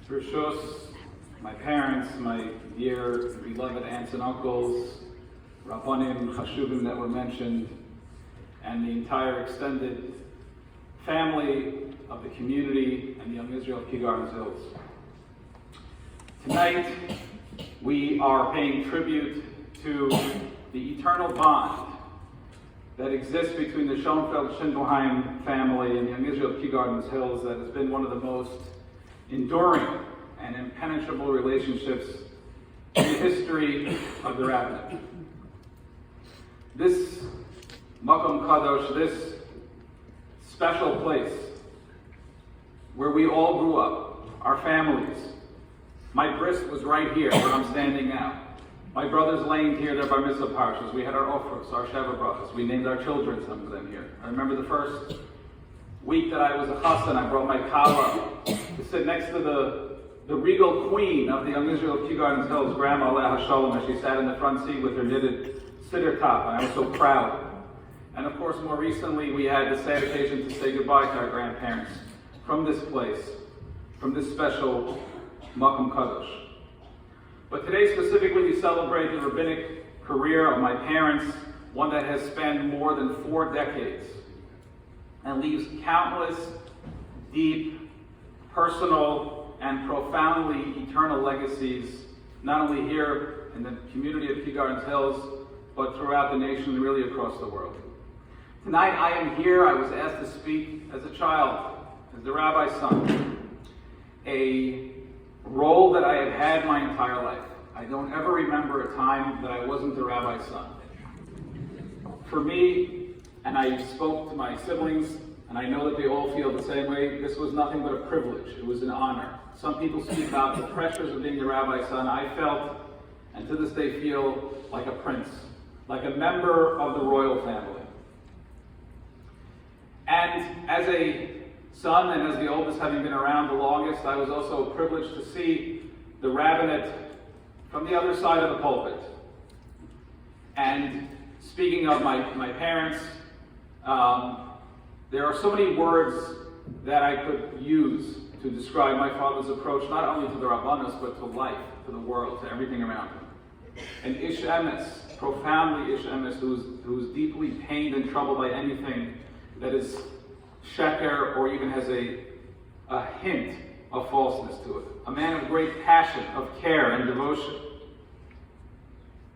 Rishos, my parents, my dear beloved aunts and uncles, Rabbanim, Chashuvim that were mentioned, and the entire extended family of the community and the Young Israel YIKGH Hills. Tonight, we are paying tribute to the eternal bond that exists between the Schoenfeld-Schindlerheim family and the Young Israel YIKGH Hills that has been one of the most enduring and impenetrable relationships in the history of the rabbinate. This Makom Kadosh, this special place where we all grew up, our families. My bris was right here where I'm standing now. My brothers laying here, their bar mitzvah parshas. We had our ofros, our sheva brachas. We named our children, some of them here. I remember the first week that I was a chassan, I brought my kala to sit next to the regal queen of the Young Israel YIKGH Hills, Grandma Aleh HaShalom, as she sat in the front seat with her knitted siddur top, and I was so proud. And of course, more recently, we had the sad occasion to say goodbye to our grandparents from this place, from this special Makom Kadosh. But today specifically, we celebrate the rabbinic career of my parents, one that has spanned more than 4 decades, and leaves countless deep, personal, and profoundly eternal legacies, not only here in the community of YIKGH Hills, but throughout the nation and really across the world. Tonight I am here, I was asked to speak as a child, as the rabbi's son, a role that I have had my entire life. I don't ever remember a time that I wasn't the rabbi's son. For me, and I spoke to my siblings, and I know that they all feel the same way, this was nothing but a privilege. It was an honor. Some people speak about the pressures of being the rabbi's son. I felt, and to this day feel, like a prince, like a member of the royal family. And as a son, and as the oldest, having been around the longest, I was also privileged to see the rabbinate from the other side of the pulpit. And speaking of my parents, there are so many words that I could use to describe my father's approach, not only to the Rabbanos, but to life, to the world, to everything around him. An ish emes, profoundly ish emes, who's deeply pained and troubled by anything that is sheker or even has a hint of falseness to it. A man of great passion, of care and devotion.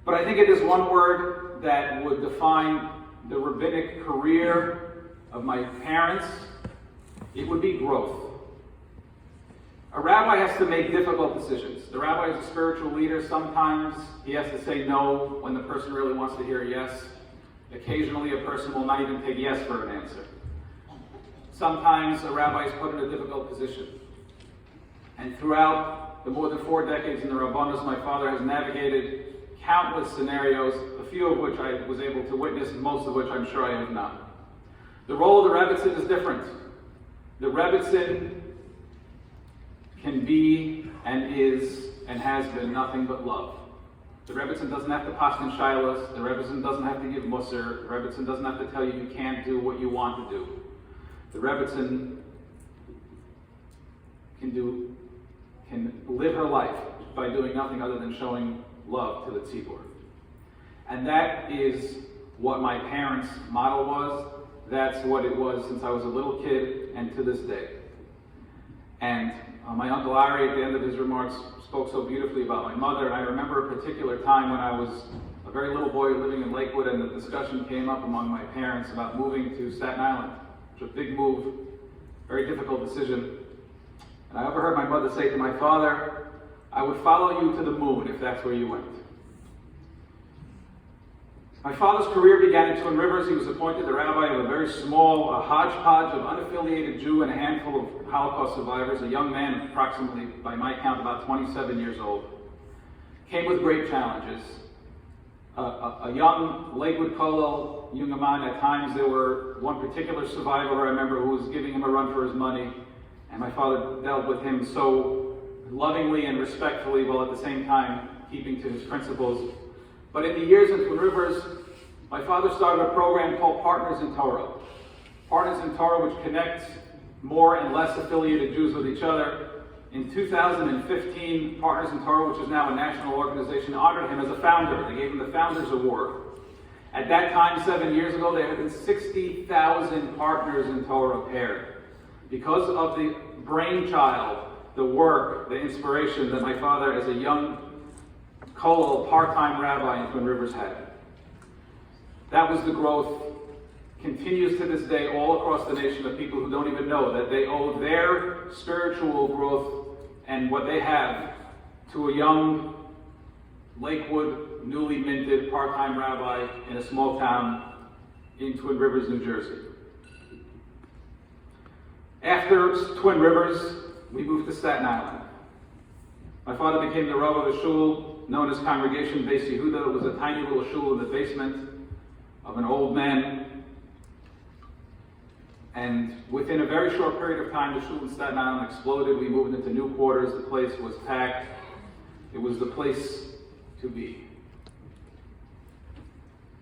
But I think it is one word that would define the rabbinic career of my parents. It would be growth. A rabbi has to make difficult decisions. The rabbi is a spiritual leader. Sometimes he has to say no when the person really wants to hear yes. Occasionally a person will not even take yes for an answer. Sometimes a rabbi is put in a difficult position. And throughout the more than 4 decades in the Rabbanos, my father has navigated countless scenarios, a few of which I was able to witness, and most of which I'm sure I have not. The role of the Rebbitzin is different. The Rebbitzin can be and is and has been nothing but love. The Rebbitzin doesn't have to paskin shilas. The Rebbitzin doesn't have to give musar. The Rebbitzin doesn't have to tell you can't do what you want to do. The Rebbitzin can live her life by doing nothing other than showing love to the tzibur. And that is what my parents' model was. That's what it was since I was a little kid and to this day. And my Uncle Ari, at the end of his remarks, spoke so beautifully about my mother. And I remember a particular time when I was a very little boy living in Lakewood, and the discussion came up among my parents about moving to Staten Island. It was a big move, very difficult decision. And I overheard my mother say to my father, "I would follow you to the moon if that's where you went." My father's career began in Twin Rivers. He was appointed the rabbi of a very small hodgepodge of unaffiliated Jew and a handful of Holocaust survivors, a young man, approximately, by my count, about 27 years old. Came with great challenges. A young Lakewood Kollel, young man, at times there were one particular survivor I remember who was giving him a run for his money, and my father dealt with him so lovingly and respectfully, while at the same time keeping to his principles. But in the years in Twin Rivers, my father started a program called Partners in Torah. Partners in Torah, which connects more and less affiliated Jews with each other In 2015, Partners in Torah, which is now a national organization, honored him as a founder. They gave him the Founders Award. At that time, 7 years ago, there had been 60,000 partners in Torah paired. Because of the brainchild, the work, the inspiration that my father, as a young kollel, part-time rabbi in Twin Rivers, had. That was the growth. Continues to this day all across the nation of people who don't even know that they owe their spiritual growth and what they have to a young Lakewood, newly minted part-time rabbi in a small town in Twin Rivers, New Jersey. After Twin Rivers, we moved to Staten Island. My father became the Rav of a shul known as Congregation Beis Yehuda. It was a tiny little shul in the basement of an old man. And within a very short period of time, the shul in Staten Island exploded. We moved into new quarters. The place was packed. It was the place to be.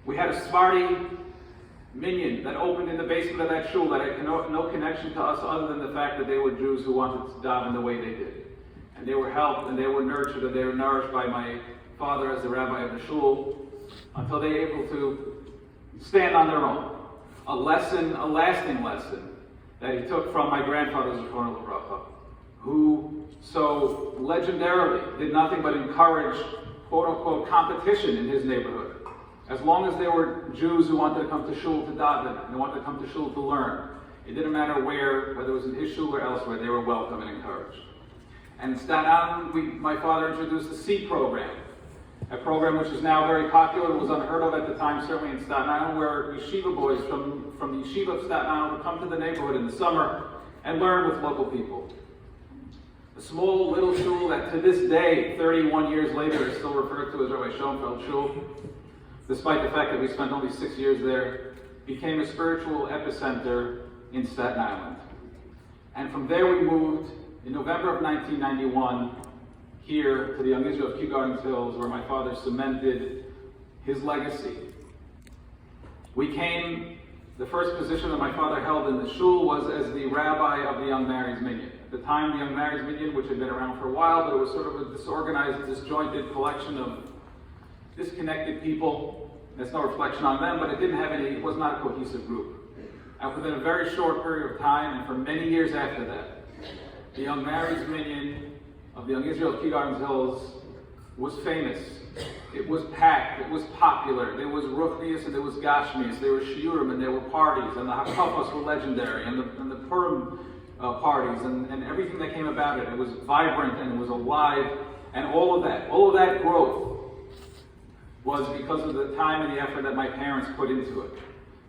We had a Sephardi minyan that opened in the basement of that shul that had no connection to us other than the fact that they were Jews who wanted to daven the way they did. And they were helped and they were nurtured and they were nourished by my father as the rabbi of the shul until they were able to stand on their own. A lesson, a lasting lesson that he took from my grandfather, Zichrono Livracha, who so legendarily did nothing but encourage quote-unquote competition in his neighborhood. As long as there were Jews who wanted to come to shul to daven and wanted to come to shul to learn, it didn't matter where, whether it was in his shul or elsewhere, they were welcome and encouraged. And in Staten Island, my father introduced the C program, a program which is now very popular. It was unheard of at the time, certainly in Staten Island, where yeshiva boys from the yeshiva of Staten Island would come to the neighborhood in the summer and learn with local people. A small little shul that to this day, 31 years later, is still referred to as Rabbi Schoenfeld Shul, despite the fact that we spent only 6 years there, became a spiritual epicenter in Staten Island. And from there we moved in November of 1991 here to the Young Israel of YIKGH Hills, where my father cemented his legacy. The first position that my father held in the shul was as the rabbi of the Young Marrieds Minyan. At the time, the Young Marrieds Minyan, which had been around for a while, but it was sort of a disorganized, disjointed collection of disconnected people. That's no reflection on them, but it was not a cohesive group. And within a very short period of time, and for many years after that, the Young Marrieds Minyan of the Young Israel of YIKGH Hills was famous. It was packed, it was popular. There was Ruchnius and there was Gashmius, there were Shiurim and there were parties, and the Hakafos were legendary, and the Purim parties, and everything that came about it. It was vibrant and it was alive, and all of that growth was because of the time and the effort that my parents put into it.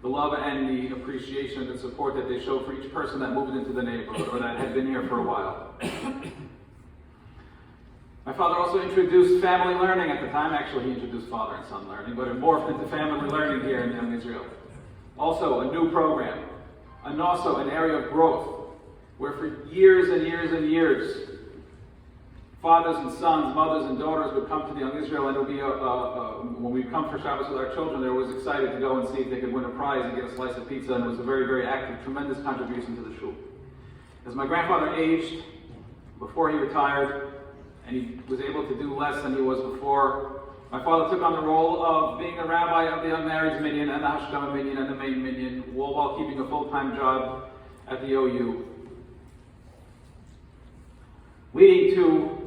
The love and the appreciation and the support that they showed for each person that moved into the neighborhood or that had been here for a while. My father also introduced family learning at the time. Actually, he introduced father and son learning, but it morphed into family learning here in Young Israel. Also, a new program, and also an area of growth, where for years and years and years, fathers and sons, mothers and daughters would come to the Young Israel, and it would be when we come for Shabbos with our children, they were always excited to go and see if they could win a prize and get a slice of pizza, and it was a very, very active, tremendous contribution to the shul. As my grandfather aged, before he retired, and he was able to do less than he was before, my father took on the role of being a rabbi of the Young Marrieds Minyan and the Hashkama Minyan and the main Minyan, all while keeping a full-time job at the OU. Leading to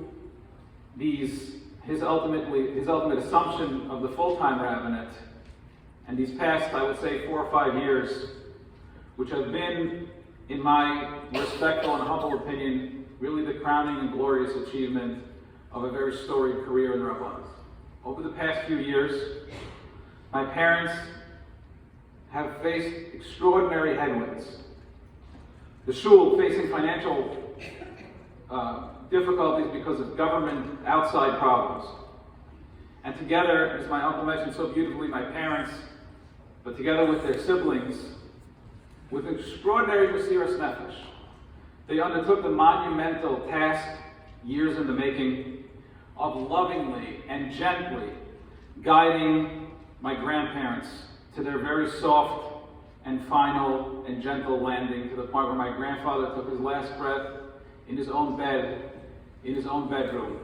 his ultimate assumption of the full-time rabbinate, and these past, I would say, 4 or 5 years, which have been, in my respectful and humble opinion, really the crowning and glorious achievement of a very storied career in the Rabbanos. Over the past few years, my parents have faced extraordinary headwinds. The shul facing financial difficulties because of government outside problems. And together, as my uncle mentioned so beautifully, my parents, but together with their siblings, with extraordinary mesiras nefesh, they undertook the monumental task, years in the making, of lovingly and gently guiding my grandparents to their very soft and final and gentle landing, to the point where my grandfather took his last breath in his own bed in his own bedroom,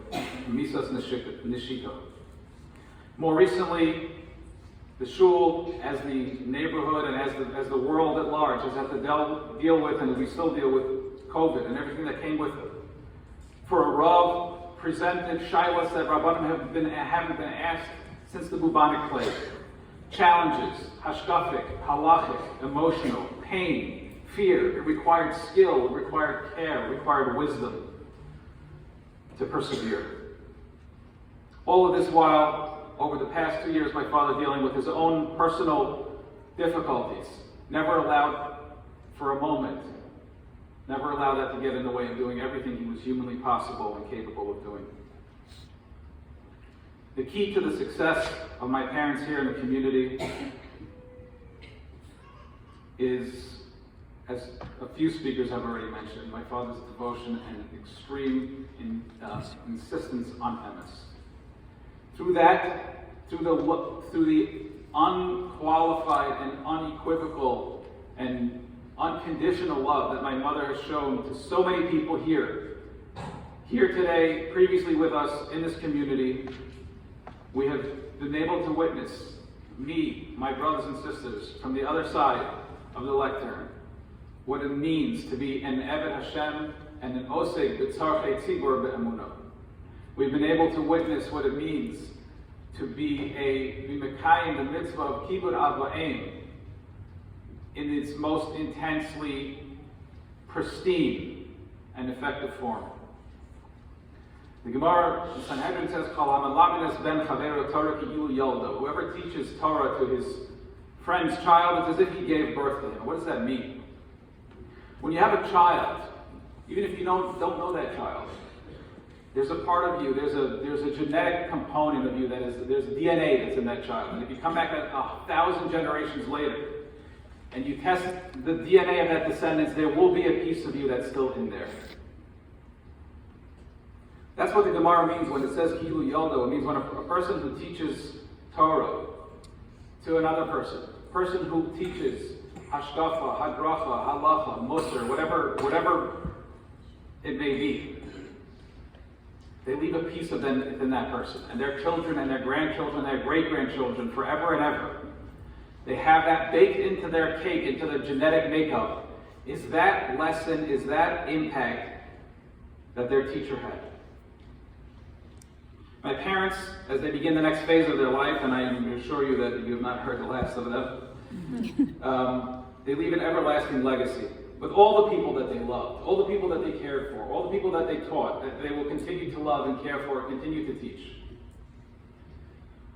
Misas Nishito. More recently, the shul, as the neighborhood and as the world at large, has had to deal with, and we still deal with, COVID and everything that came with it. For a Rav presented shilas that Rabbanim haven't been asked since the bubonic plague. Challenges, hashkafic, halachic, emotional, pain, fear. It required skill, it required care, it required wisdom to persevere. All of this while, over the past 2 years, my father dealing with his own personal difficulties, never allowed for a moment, never allowed that to get in the way of doing everything he was humanly possible and capable of doing. The key to the success of my parents here in the community is, as a few speakers have already mentioned, my father's devotion and extreme insistence on emes. Through that, through the unqualified and unequivocal and unconditional love that my mother has shown to so many people here today, previously with us in this community, we have been able to witness, me, my brothers and sisters, from the other side of the lectern, what it means to be an Eved Hashem and an Oseg B'tzarchei Tzibur Be'emunah. We've been able to witness what it means to be Mekayim, the mitzvah of Kibud Av Va'em, in its most intensely pristine and effective form. The Gemara, the Sanhedrin says, whoever teaches Torah to his friend's child, it's as if he gave birth to him. What does that mean? When you have a child, even if you don't know that child, there's a part of you, there's a genetic component of you there's DNA that's in that child. And if you come back 1,000 generations later, and you test the DNA of that descendants, there will be a piece of you that's still in there. That's what the Gemara means when it says Kilu Yoldo. It means when a person who teaches Torah to another person who teaches Hashkafa, Hadracha, Halacha, Musar, whatever it may be, they leave a piece of them in that person. And their children and their grandchildren, their great-grandchildren, forever and ever. They have that baked into their cake, into their genetic makeup. Is that lesson, is that impact that their teacher had? My parents, as they begin the next phase of their life, and I am assure you that you have not heard the last of them, they leave an everlasting legacy with all the people that they loved, all the people that they cared for, all the people that they taught, that they will continue to love and care for, and continue to teach.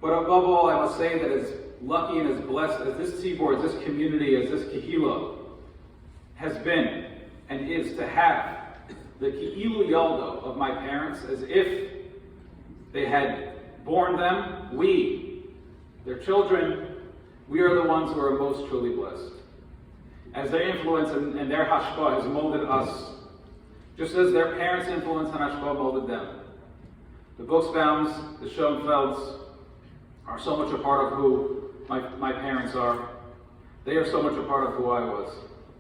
But above all, I must say that as lucky and as blessed as this tzibur, as this community, as this kehillah has been and is to have the ki'ilu yaldo of my parents, as if they had born them, their children, we are the ones who are most truly blessed. As their influence and their hashpah has molded us, just as their parents' influence and hashpah molded them. The Buchsbaums, the Schoenfelds, are so much a part of who my parents are. They are so much a part of who I was,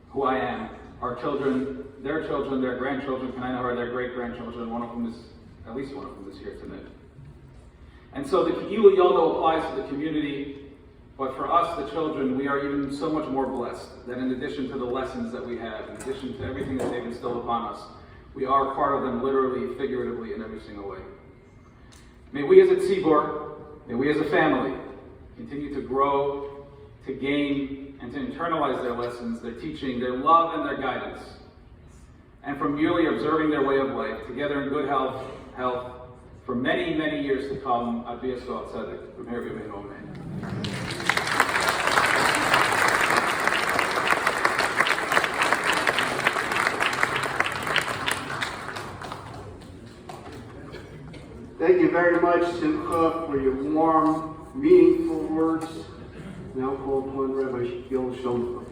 who I am. Our children, their grandchildren, and I know are their great-grandchildren. At least one of them is here tonight. And so the Ki'ilu Yoldo applies to the community, but for us, the children, we are even so much more blessed that in addition to the lessons that we have, in addition to everything that they've instilled upon us, we are part of them literally, figuratively, in every single way. May we as a tzibur, may we as a family, continue to grow, to gain, and to internalize their lessons, their teaching, their love, and their guidance. And from merely observing their way of life, together in good health, for many, many years to come, Ad B'Yisrael Tzedek, from here we may amen. Thank you very much, Simcha, for your warm, meaningful words. Now call upon Rabbi Gil Schoenfeld.